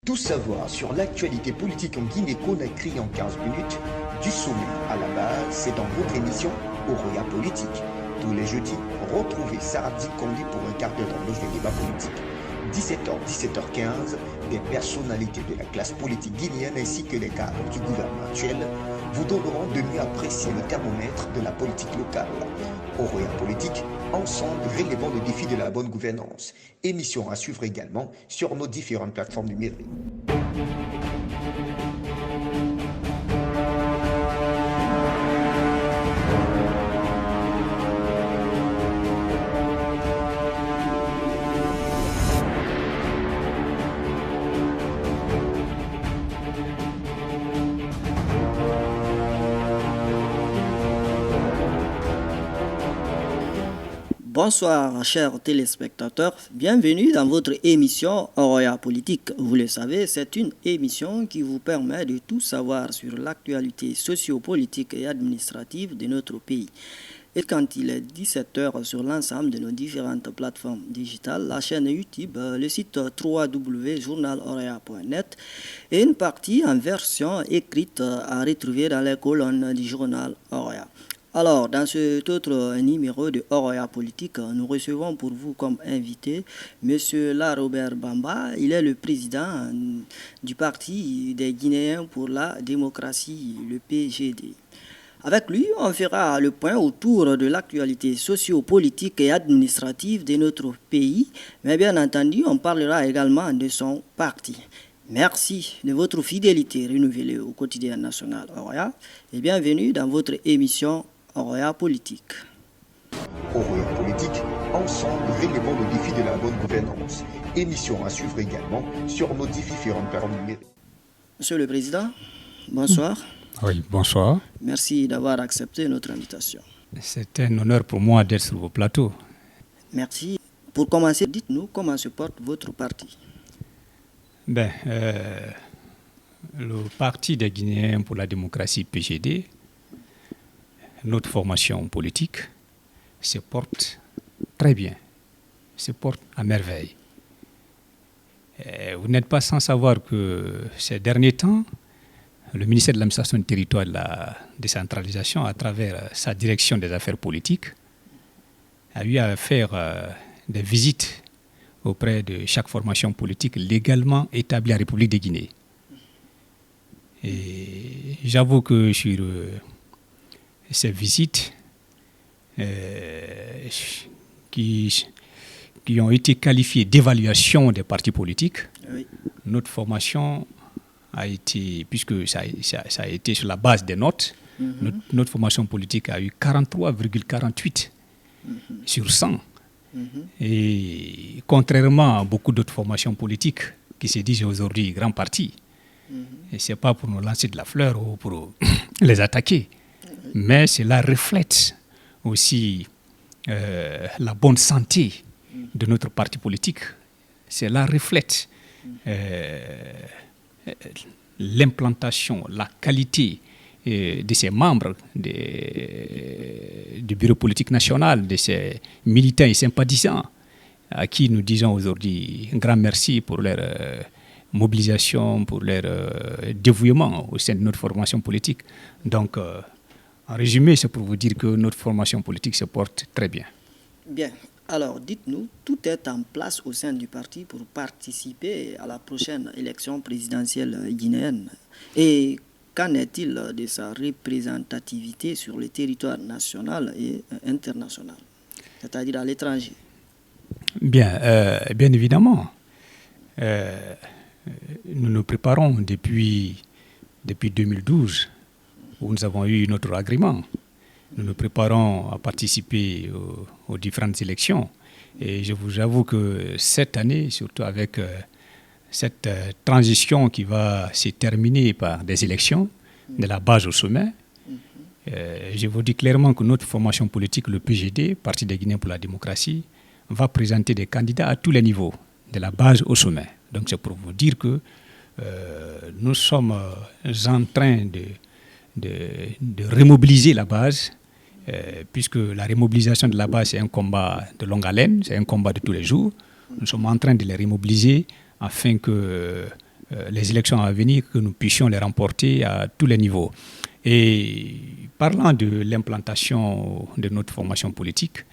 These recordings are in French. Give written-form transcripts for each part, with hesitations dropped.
Tout savoir sur l'actualité politique en Guinée-Conakry en 15 minutes, du sommet à la base, c'est dans votre émission Oroya Politique. Tous les jeudis, retrouvez Sardi Kondi pour un quart d'heure dans le débat politique. 17h, 17h15, des personnalités de la classe politique guinéenne ainsi que les cadres du gouvernement actuel vous donneront de mieux apprécier le thermomètre de la politique locale. Oroya Politique, ensemble relevant le défi de la bonne gouvernance. Émission à suivre également sur nos différentes plateformes numériques. Bonsoir chers téléspectateurs, bienvenue dans votre émission Oroya Politique. Vous le savez, c'est une émission qui vous permet de tout savoir sur l'actualité socio-politique et administrative de notre pays. Et quand il est 17h sur l'ensemble de nos différentes plateformes digitales, la chaîne YouTube, le site www.journaloroya.net et une partie en version écrite à retrouver dans les colonnes du journal Oroya. Alors, dans cet autre numéro de Oroya Politique, nous recevons pour vous comme invité M. Robert Bamba. Il est le président du Parti des Guinéens pour la démocratie, le PGD. Avec lui, on fera le point autour de l'actualité socio-politique et administrative de notre pays, mais bien entendu, on parlera également de son parti. Merci de votre fidélité renouvelée au quotidien national Oroya et bienvenue dans votre émission Oroya Politique. Oroya Politique, ensemble relevant le défi de la bonne gouvernance. Émission à suivre également sur nos différentes plateformes numériques. Monsieur le Président, bonsoir. Oui, bonsoir. Merci d'avoir accepté notre invitation. C'est un honneur pour moi d'être sur vos plateaux. Merci. Pour commencer, dites-nous comment se porte votre parti. Le Parti des Guinéens pour la démocratie PGD, notre formation politique, se porte très bien, se porte à merveille. Vous n'êtes pas sans savoir que ces derniers temps, le ministère de l'administration du territoire et de la décentralisation, à travers sa direction des affaires politiques, a eu à faire des visites auprès de chaque formation politique légalement établie en République de Guinée. Et j'avoue que sur ces visites qui ont été qualifiées d'évaluation des partis politiques, oui. Notre formation a été, puisque ça a été sur la base des notes, notre formation politique a eu 43,48 sur 100. Et contrairement à beaucoup d'autres formations politiques qui se disent aujourd'hui grands partis, et ce n'est pas pour nous lancer de la fleur ou pour les attaquer, mais cela reflète aussi la bonne santé de notre parti politique. Cela reflète l'implantation, la qualité de ses membres du bureau politique national, de ses militants et sympathisants, à qui nous disons aujourd'hui un grand merci pour leur mobilisation, pour leur dévouement au sein de notre formation politique. Donc, en résumé, c'est pour vous dire que notre formation politique se porte très bien. Bien. Alors, dites-nous, tout est en place au sein du parti pour participer à la prochaine élection présidentielle guinéenne. Et qu'en est-il de sa représentativité sur le territoire national et international, c'est-à-dire à l'étranger? Bien évidemment. Nous nous préparons depuis 2012, où nous avons eu notre agrément. Nous nous préparons à participer aux différentes élections. Et je vous avoue que cette année, surtout avec cette transition qui va se terminer par des élections, de la base au sommet, je vous dis clairement que notre formation politique, le PGD, Parti des Guinéens pour la démocratie, va présenter des candidats à tous les niveaux, de la base au sommet. Donc c'est pour vous dire que nous sommes en train de remobiliser la base, puisque la remobilisation de la base, c'est un combat de longue haleine, c'est un combat de tous les jours. Nous sommes en train de les remobiliser afin que les élections à venir, que nous puissions les remporter à tous les niveaux. Et parlant de l'implantation de notre formation politique,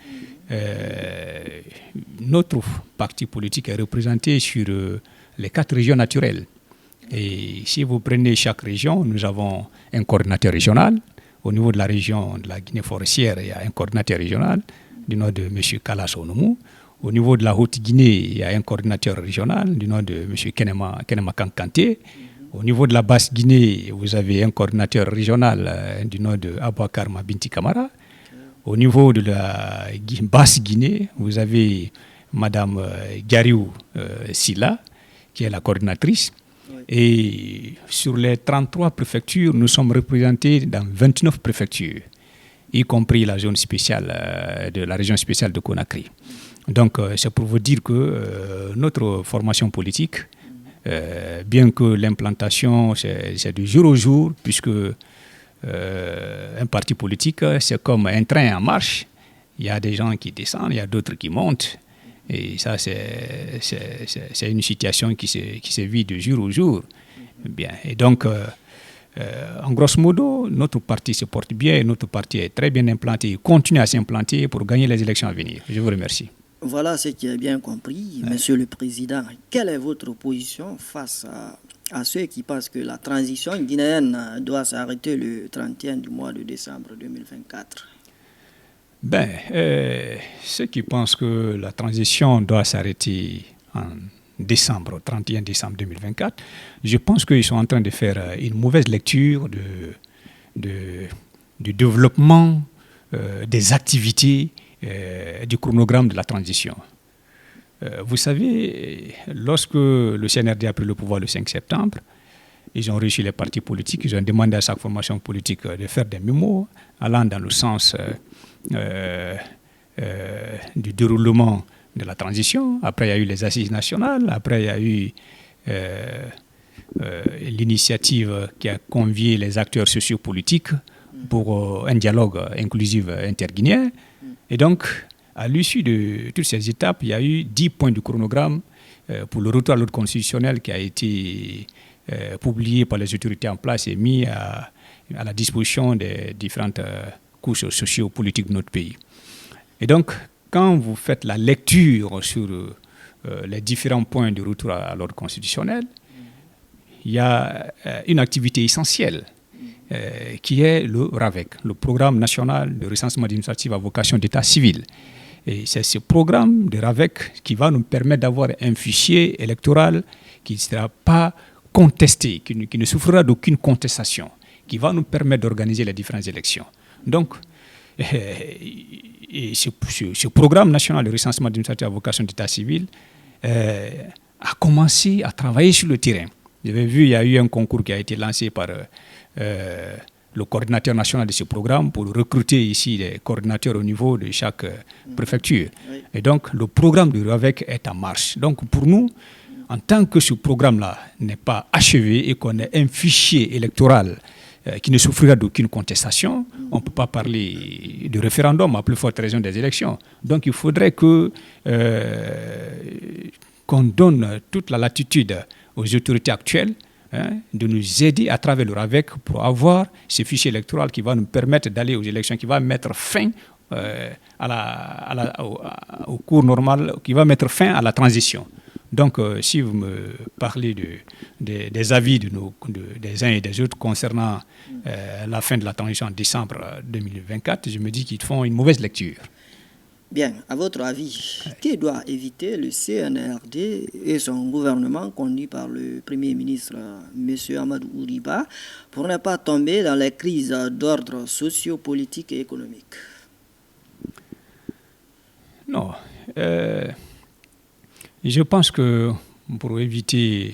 notre parti politique est représenté sur les 4 régions naturelles. Et si vous prenez chaque région, nous avons un coordinateur régional. Au niveau de la région de la Guinée forestière, il y a un coordinateur régional du nom de M. Kalas Onoumou. Au niveau de la Haute-Guinée, il y a un coordinateur régional du nom de M. Kenema Kankanté. Au niveau de la Basse-Guinée, vous avez un coordinateur régional du nom de Abouakar Mabinti Kamara. Au niveau de la Basse-Guinée, vous avez Mme Gariou Silla, qui est la coordinatrice. Et sur les 33 préfectures, nous sommes représentés dans 29 préfectures, y compris la zone spéciale de la région spéciale de Conakry. Donc, c'est pour vous dire que notre formation politique, bien que l'implantation, c'est de jour au jour, puisque un parti politique, c'est comme un train en marche. Il y a des gens qui descendent, il y a d'autres qui montent. Et ça, c'est une situation qui se vit de jour au jour. Bien. Et donc, en grosso modo, notre parti se porte bien, et notre parti est très bien implanté, il continue à s'implanter pour gagner les élections à venir. Je vous remercie. Voilà ce qui est bien compris. Monsieur le Président, quelle est votre position face à ceux qui pensent que la transition guinéenne doit s'arrêter le 31 du mois de décembre 2024? Ceux qui pensent que la transition doit s'arrêter en décembre, 31 décembre 2024, je pense qu'ils sont en train de faire une mauvaise lecture du développement des activités du chronogramme de la transition. Vous savez, lorsque le CNRD a pris le pouvoir le 5 septembre, ils ont reçu les partis politiques, ils ont demandé à chaque formation politique de faire des mémos allant dans le sens du déroulement de la transition. Après, il y a eu les assises nationales. Après, il y a eu l'initiative qui a convié les acteurs sociopolitiques pour un dialogue inclusif interguinéen. Et donc, à l'issue de toutes ces étapes, il y a eu 10 points du chronogramme pour le retour à l'ordre constitutionnel qui a été publié par les autorités en place et mis à la disposition des différentes couches sociopolitiques de notre pays. Et donc, quand vous faites la lecture sur les différents points du retour à l'ordre constitutionnel, il y a une activité essentielle qui est le RAVEC, le Programme national de recensement administratif à vocation d'état civil. Et c'est ce programme de RAVEC qui va nous permettre d'avoir un fichier électoral qui ne sera pas contesté, qui ne souffrira d'aucune contestation, qui va nous permettre d'organiser les différentes élections. Donc, ce programme national de recensement administratif à vocation d'état civil a commencé à travailler sur le terrain. Vous avez vu, il y a eu un concours qui a été lancé par le coordinateur national de ce programme pour recruter ici des coordinateurs au niveau de chaque préfecture. Oui. Et donc, le programme de RAVEC est en marche. Donc, pour nous, en tant que ce programme-là n'est pas achevé et qu'on ait un fichier électoral qui ne souffrira d'aucune contestation, on ne peut pas parler de référendum, à plus forte raison des élections. Donc, il faudrait qu'on donne toute la latitude aux autorités actuelles de nous aider à travers le RAVEC pour avoir ce fichier électoral qui va nous permettre d'aller aux élections, qui va mettre fin au cours normal, qui va mettre fin à la transition. Donc, si vous me parlez des avis des uns et des autres concernant la fin de la transition en décembre 2024, je me dis qu'ils font une mauvaise lecture. Bien, à votre avis, qui doit éviter le CNRD et son gouvernement conduit par le Premier ministre M. Amadou Ouriba pour ne pas tomber dans les crises d'ordre socio-politique et économique? Non. Je pense que pour éviter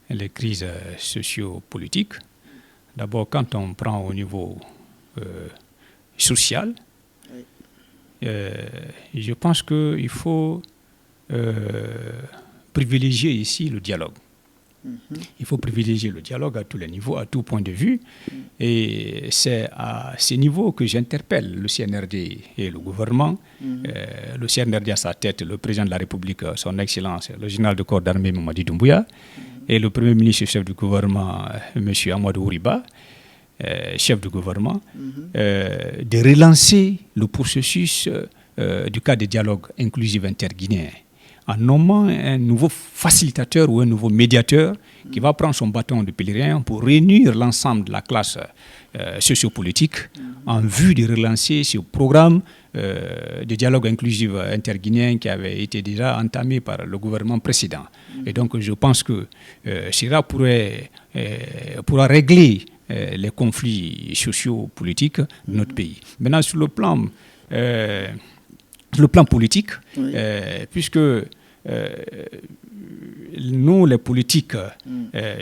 les crises socio-politiques, d'abord quand on prend au niveau social, je pense qu'il faut privilégier ici le dialogue. Il faut privilégier le dialogue à tous les niveaux, à tout point de vue. Et c'est à ces niveaux que j'interpelle le CNRD et le gouvernement. Le CNRD à sa tête, le président de la République, son Excellence, le général de corps d'armée Mamadi Doumbouya, et le Premier ministre et chef du gouvernement, M. Amadou Ouriba, chef du gouvernement, de relancer le processus du cadre de dialogue inclusif interguinéen en nommant un nouveau facilitateur ou un nouveau médiateur qui va prendre son bâton de pèlerin pour réunir l'ensemble de la classe sociopolitique en vue de relancer ce programme de dialogue inclusif interguinéen qui avait été déjà entamé par le gouvernement précédent. Et donc je pense que cela pourra régler les conflits sociopolitiques de notre pays. Maintenant, sur le plan politique, oui. Puisque nous, les politiques,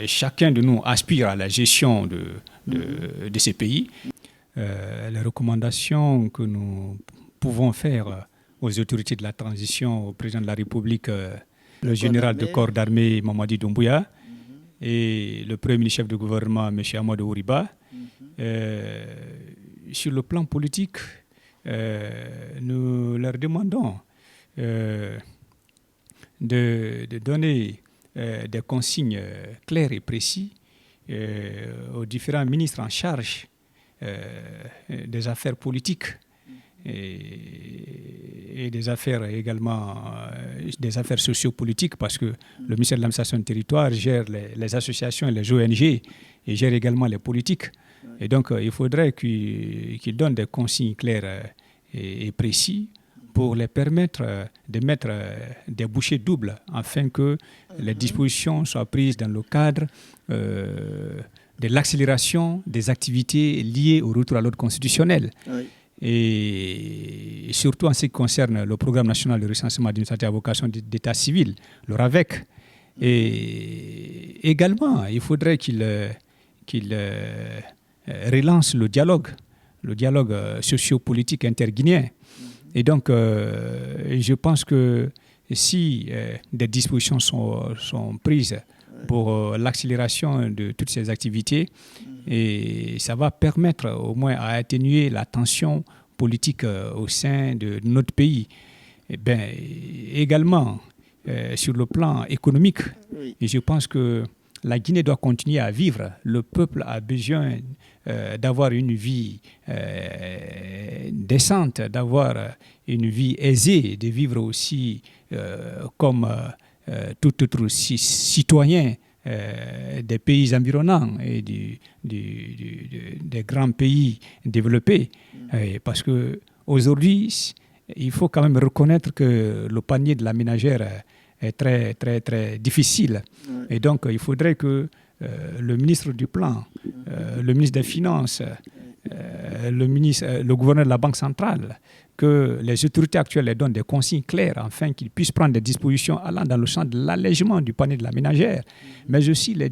chacun de nous aspire à la gestion de ces pays. Les recommandations que nous pouvons faire aux autorités de la transition, au président de la République, le général de corps d'armée Mamadi Doumbouya et le premier ministre chef de gouvernement, M. Amadou Ouriba, sur le plan politique, nous leur demandons de donner des consignes claires et précises aux différents ministres en charge des affaires politiques et des affaires également, des affaires sociopolitiques, parce que le ministère de l'administration du territoire gère les associations et les ONG et gère également les politiques. Et donc, il faudrait qu'ils donnent des consignes claires et précises pour les permettre de mettre des bouchées doubles afin que les dispositions soient prises dans le cadre de l'accélération des activités liées au retour à l'ordre constitutionnel. Oui. Et surtout en ce qui concerne le programme national de recensement administratif à vocation d'état civil, le RAVEC. Et également, il faudrait qu'il relance le dialogue socio-politique interguinéen. Et donc, je pense que si des dispositions sont prises pour l'accélération de toutes ces activités, et ça va permettre au moins à atténuer la tension politique au sein de notre pays. Et bien, également, sur le plan économique, et je pense que la Guinée doit continuer à vivre. Le peuple a besoin d'avoir une vie décente, d'avoir une vie aisée, de vivre aussi comme tout autre citoyen des pays environnants et des grands pays développés. Parce qu'aujourd'hui, il faut quand même reconnaître que le panier de la ménagère est très, très, très difficile. Et donc, il faudrait que le ministre du Plan, le ministre des Finances, le gouverneur de la Banque centrale, que les autorités actuelles les donnent des consignes claires afin qu'ils puissent prendre des dispositions allant dans le sens de l'allègement du panier de la ménagère, mais aussi les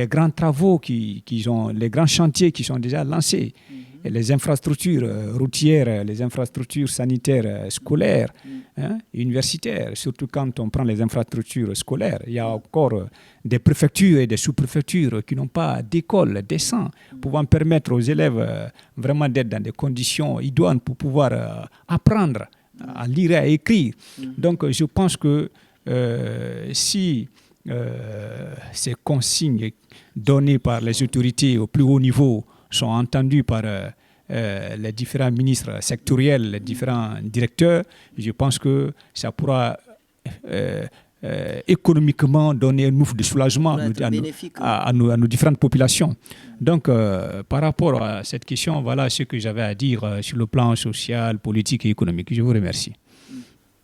grands travaux les grands chantiers qui sont déjà lancés, et les infrastructures routières, les infrastructures sanitaires scolaires, universitaires, surtout quand on prend les infrastructures scolaires. Il y a encore des préfectures et des sous-préfectures qui n'ont pas d'école décente, pouvant permettre aux élèves vraiment d'être dans des conditions idoines pour pouvoir apprendre à lire et à écrire. Donc je pense que si ces consignes données par les autorités au plus haut niveau sont entendues par les différents ministres sectoriels, les différents directeurs, je pense que ça pourra économiquement donner un ouf de soulagement à nos différentes populations. Donc, par rapport à cette question, voilà ce que j'avais à dire sur le plan social, politique et économique. Je vous remercie.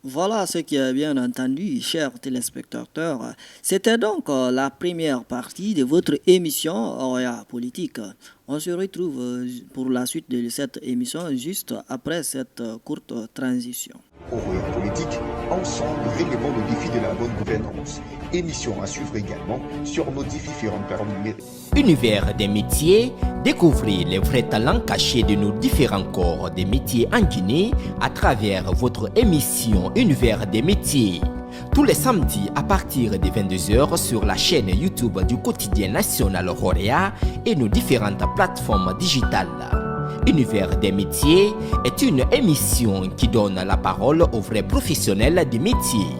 Voilà ce qui est bien entendu, chers téléspectateurs. C'était donc la première partie de votre émission Oroya Politique. On se retrouve pour la suite de cette émission juste après cette courte transition. Oroya Politique, ensemble, réglons le défi de la bonne gouvernance. Émission à suivre également sur nos différentes plateformes numériques. Univers des métiers, découvrez les vrais talents cachés de nos différents corps des métiers en Guinée à travers votre émission Univers des métiers. Tous les samedis à partir de 22h sur la chaîne YouTube du quotidien national Oroya et nos différentes plateformes digitales. Univers des métiers est une émission qui donne la parole aux vrais professionnels des métiers.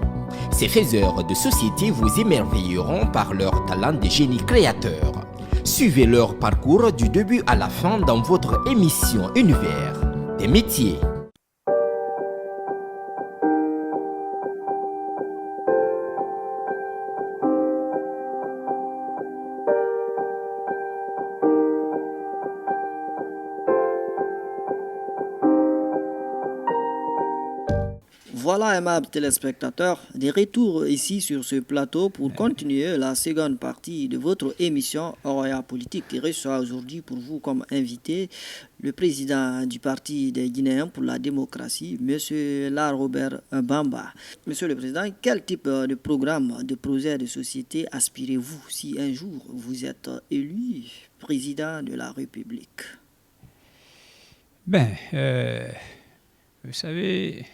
Ces faiseurs de société vous émerveilleront par leur talent de génie créateur. Suivez leur parcours du début à la fin dans votre émission Univers des métiers. Voilà, aimables téléspectateurs, des retours ici sur ce plateau pour continuer la seconde partie de votre émission Oroya Politique qui reçoit aujourd'hui pour vous comme invité le président du Parti des Guinéens pour la démocratie, M. Robert Bamba. Monsieur le Président, quel type de programme, de projet de société aspirez-vous si un jour vous êtes élu président de la République? Vous savez,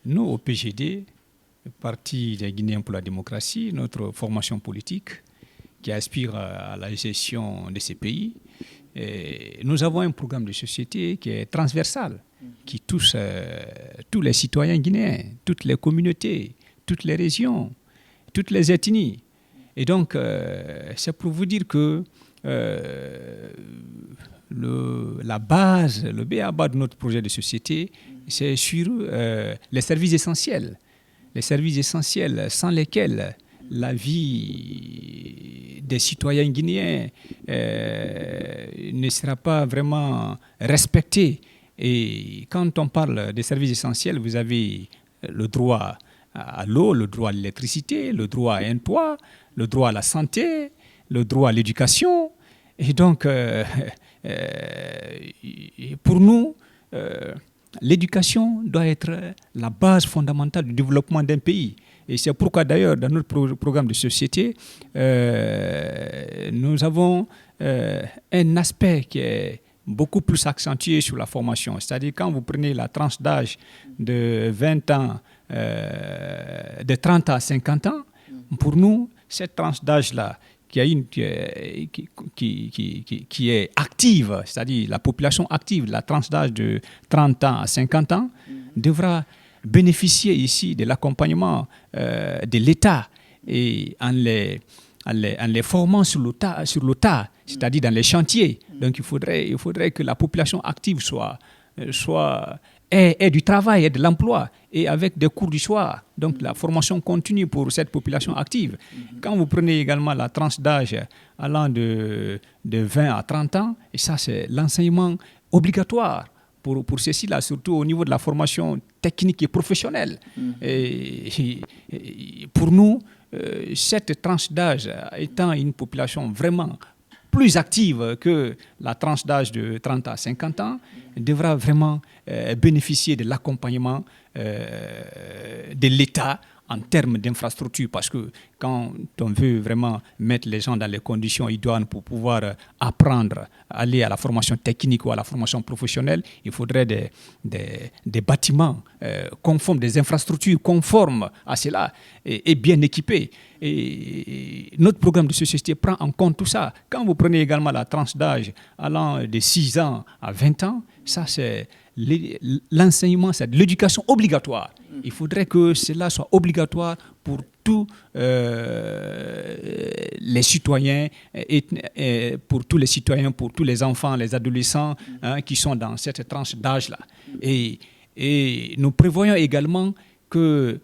nous, au PGD, le Parti des Guinéens pour la démocratie, notre formation politique qui aspire à la gestion de ces pays, nous avons un programme de société qui est transversal, qui touche tous les citoyens guinéens, toutes les communautés, toutes les régions, toutes les ethnies. Et donc, c'est pour vous dire que la base, le b.a.-ba de notre projet de société, c'est sur les services essentiels. Les services essentiels sans lesquels la vie des citoyens guinéens ne sera pas vraiment respectée. Et quand on parle des services essentiels, vous avez le droit à l'eau, le droit à l'électricité, le droit à un toit, le droit à la santé, le droit à l'éducation. Et donc, pour nous, l'éducation doit être la base fondamentale du développement d'un pays. Et c'est pourquoi d'ailleurs, dans notre programme de société, nous avons un aspect qui est beaucoup plus accentué sur la formation. C'est-à-dire quand vous prenez la tranche d'âge de 20 ans, de 30 à 50 ans, pour nous, cette tranche d'âge-là, qui est active, c'est-à-dire la population active, la tranche d'âge de 30 ans à 50 ans, devra bénéficier ici de l'accompagnement de l'État et en les formant sur le tas, c'est-à-dire dans les chantiers. Donc il faudrait que la population active ait du travail, ait de l'emploi, et avec des cours du soir. Donc la formation continue pour cette population active. Quand vous prenez également la tranche d'âge allant de 20 à 30 ans, et ça c'est l'enseignement obligatoire pour ceci-là, surtout au niveau de la formation technique et professionnelle. Et pour nous, cette tranche d'âge étant une population vraiment plus active que la tranche d'âge de 30 à 50 ans, devra vraiment bénéficier de l'accompagnement de l'État en termes d'infrastructure, parce que quand on veut vraiment mettre les gens dans les conditions idoines pour pouvoir apprendre, aller à la formation technique ou à la formation professionnelle, il faudrait des bâtiments conformes, des infrastructures conformes à cela et bien équipés. Et notre programme de société prend en compte tout ça. Quand vous prenez également la tranche d'âge allant de 6 ans à 20 ans, ça c'est l'enseignement, c'est de l'éducation obligatoire. Il faudrait que cela soit obligatoire pour tous les citoyens, pour tous les enfants, les adolescents qui sont dans cette tranche d'âge-là. Et nous prévoyons également que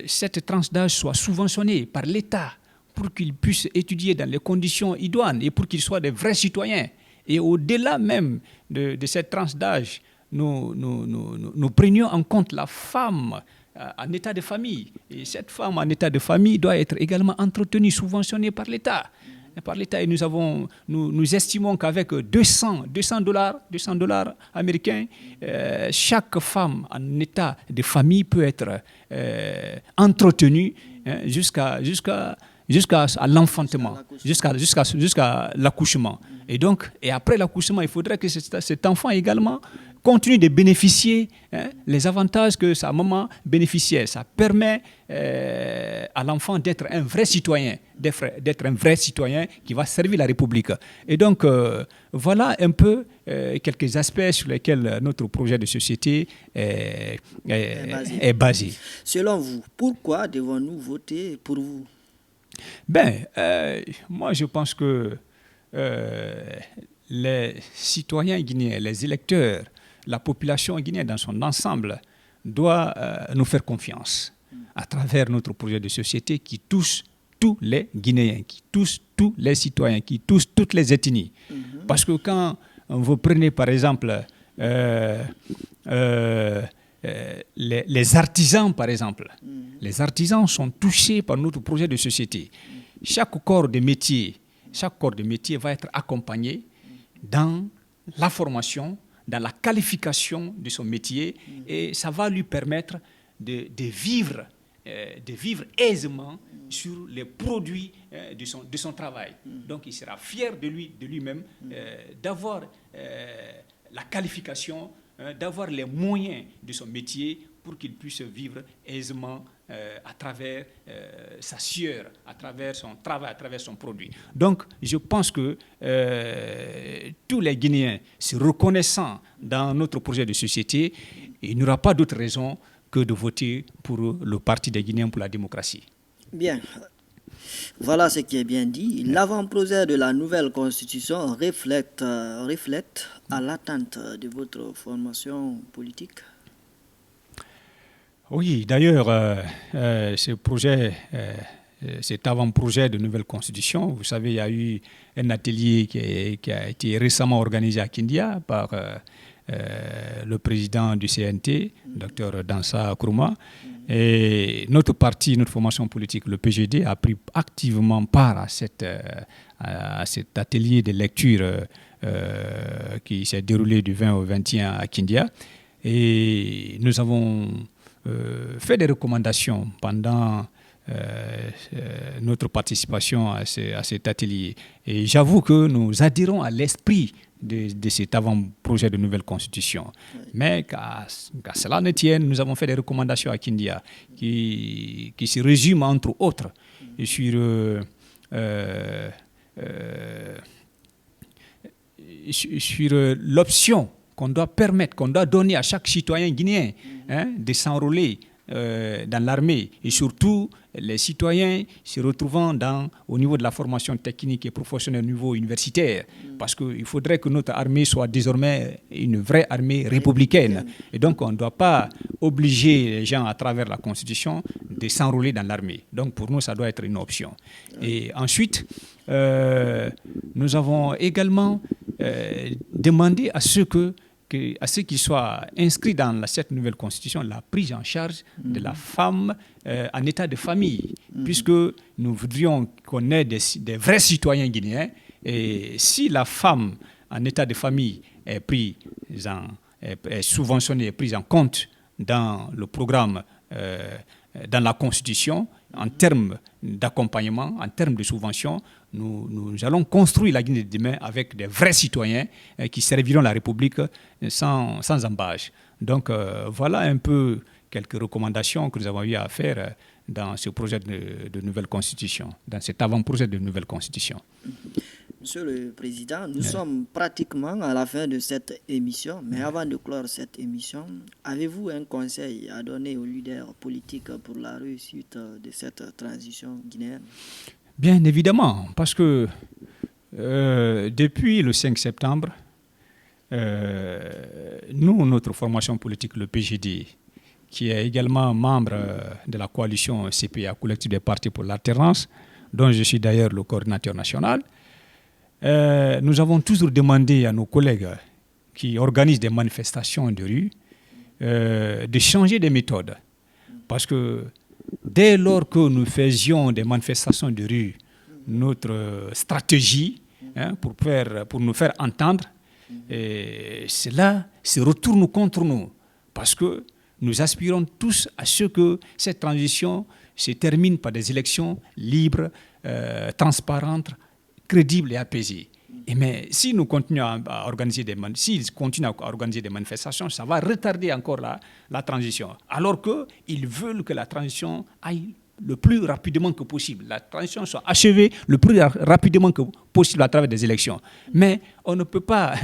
cette tranche d'âge soit subventionnée par l'État pour qu'ils puissent étudier dans les conditions idoines et pour qu'ils soient des vrais citoyens. Et au-delà même de cette tranche d'âge, nous prenions en compte la femme en état de famille. Et cette femme en état de famille doit être également entretenue, subventionnée par l'État. Et nous estimons qu'avec 200 dollars américains, chaque femme en état de famille peut être entretenue jusqu'à l'enfantement, jusqu'à l'accouchement. Et après l'accouchement, il faudrait que cet enfant également continue de bénéficier les avantages que sa maman bénéficiait. Ça permet à l'enfant d'être un vrai citoyen, qui va servir la République. Et donc, voilà un peu quelques aspects sur lesquels notre projet de société est basé. Selon vous, pourquoi devons-nous voter pour vous? Moi, je pense que les citoyens guinéens, les électeurs, la population guinéenne dans son ensemble doit nous faire confiance à travers notre projet de société qui touche tous les Guinéens, qui touche tous les citoyens, qui touche toutes les ethnies. Parce que quand vous prenez par exemple les artisans, par exemple, les artisans sont touchés par notre projet de société. Chaque corps de métier va être accompagné dans la formation, dans la qualification de son métier, et ça va lui permettre de vivre aisément sur les produits de son travail. Donc il sera fier de lui-même d'avoir la qualification, d'avoir les moyens de son métier pour qu'il puisse vivre aisément à travers sa sueur, à travers son travail, à travers son produit. Donc, je pense que tous les Guinéens se reconnaissant dans notre projet de société, il n'y aura pas d'autre raison que de voter pour le Parti des Guinéens pour la démocratie. Bien. Voilà ce qui est bien dit. L'avant-projet de la nouvelle constitution reflète à l'attente de votre formation politique. Oui, d'ailleurs, cet avant-projet de nouvelle constitution, vous savez, il y a eu un atelier qui a été récemment organisé à Kindia par le président du CNT, Dr Dansa Kourouma. Et notre parti, notre formation politique, le PGD, a pris activement part à cet atelier de lecture qui s'est déroulé du 20 au 21 à Kindia. Et nous avons fait des recommandations pendant notre participation à cet atelier. Et j'avoue que nous adhérons à l'esprit de cet avant-projet de nouvelle constitution. Oui. Mais qu'à cela ne tienne, nous avons fait des recommandations à Kindia qui se résument entre autres sur l'option qu'on doit permettre, qu'on doit donner à chaque citoyen guinéen de s'enrôler dans l'armée, et surtout les citoyens se retrouvant au niveau de la formation technique et professionnelle au niveau universitaire, parce qu'il faudrait que notre armée soit désormais une vraie armée républicaine. Et donc on ne doit pas obliger les gens à travers la Constitution de s'enrôler dans l'armée. Donc pour nous, ça doit être une option. Et ensuite, nous avons également demandé à ceux qui soient inscrits dans cette nouvelle constitution la prise en charge de la femme en état de famille, puisque nous voudrions qu'on ait des vrais citoyens guinéens. Et si la femme en état de famille est subventionnée, est prise en compte dans le programme, dans la constitution, en termes d'accompagnement, en termes de subvention, nous allons construire la Guinée de demain avec des vrais citoyens qui serviront la République sans embâche. Donc voilà un peu quelques recommandations que nous avons eu à faire dans ce projet de nouvelle constitution, dans cet avant-projet de nouvelle constitution. Monsieur le Président, nous sommes pratiquement à la fin de cette émission, mais avant de clore cette émission, avez-vous un conseil à donner aux leaders politiques pour la réussite de cette transition guinéenne? Bien évidemment, parce que depuis le 5 septembre, notre formation politique, le PGD, qui est également membre de la coalition CPA, collectif des partis pour l'alternance, dont je suis d'ailleurs le coordinateur national, nous avons toujours demandé à nos collègues qui organisent des manifestations de rue de changer de méthode. Parce que dès lors que nous faisions des manifestations de rue, notre stratégie pour nous faire entendre, cela se retourne contre nous. Parce que nous aspirons tous à ce que cette transition se termine par des élections libres, transparentes, crédibles et apaisées. Mais si nous continuons à organiser s'ils continuent à organiser des manifestations, ça va retarder encore la transition. Alors qu'ils veulent que la transition aille le plus rapidement que possible. La transition soit achevée le plus rapidement que possible à travers des élections. Mais on ne peut pas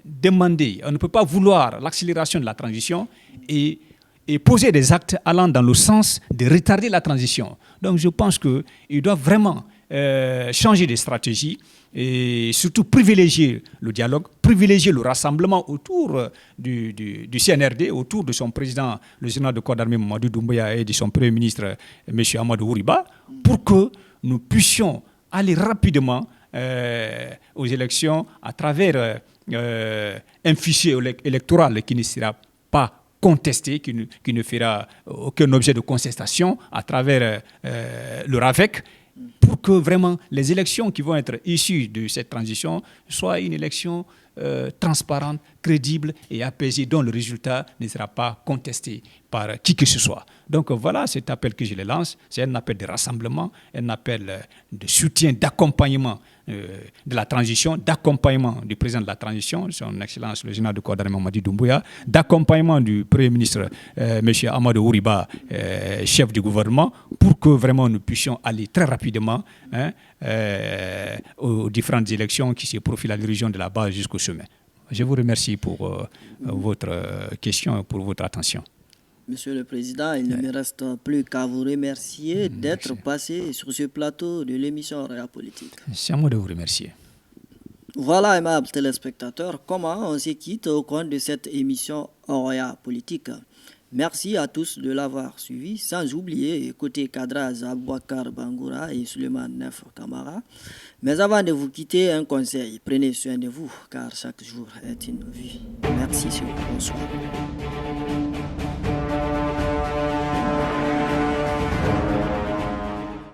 demander, on ne peut pas vouloir l'accélération de la transition et poser des actes allant dans le sens de retarder la transition. Donc je pense qu'il doit vraiment changer de stratégie et surtout privilégier le dialogue, privilégier le rassemblement autour du CNRD, autour de son président, le général de corps d'armée Mamadou Doumbouya, et de son premier ministre, M. Amadou Ouriba, pour que nous puissions aller rapidement aux élections à travers un fichier électoral qui ne sera pas contesté, qui ne fera aucun objet de contestation à travers le RAVEC, pour que vraiment les élections qui vont être issues de cette transition soient une élection transparente, crédible et apaisée, dont le résultat ne sera pas contesté par qui que ce soit. Donc voilà cet appel que je le lance. C'est un appel de rassemblement, un appel de soutien, d'accompagnement de la transition, d'accompagnement du président de la transition, son Excellence le général de corps d'armée Mamadou Doumbouya, d'accompagnement du Premier ministre M. Amadou Ouriba, chef du gouvernement, pour que vraiment nous puissions aller très rapidement aux différentes élections qui se profilent à l'horizon de la base jusqu'au sommet. Je vous remercie pour votre question et pour votre attention. Monsieur le Président, il ne me reste plus qu'à vous remercier d'être passé sur ce plateau de l'émission Roya Politique. C'est à moi de vous remercier. Voilà, aimables téléspectateurs, comment on se quitte au coin de cette émission Roya Politique. Merci à tous de l'avoir suivi, sans oublier côté cadrage Abouakar Bangoura et Suleiman Nef Kamara. Mais avant de vous quitter, un conseil, prenez soin de vous, car chaque jour est une vie. Merci, bonsoir.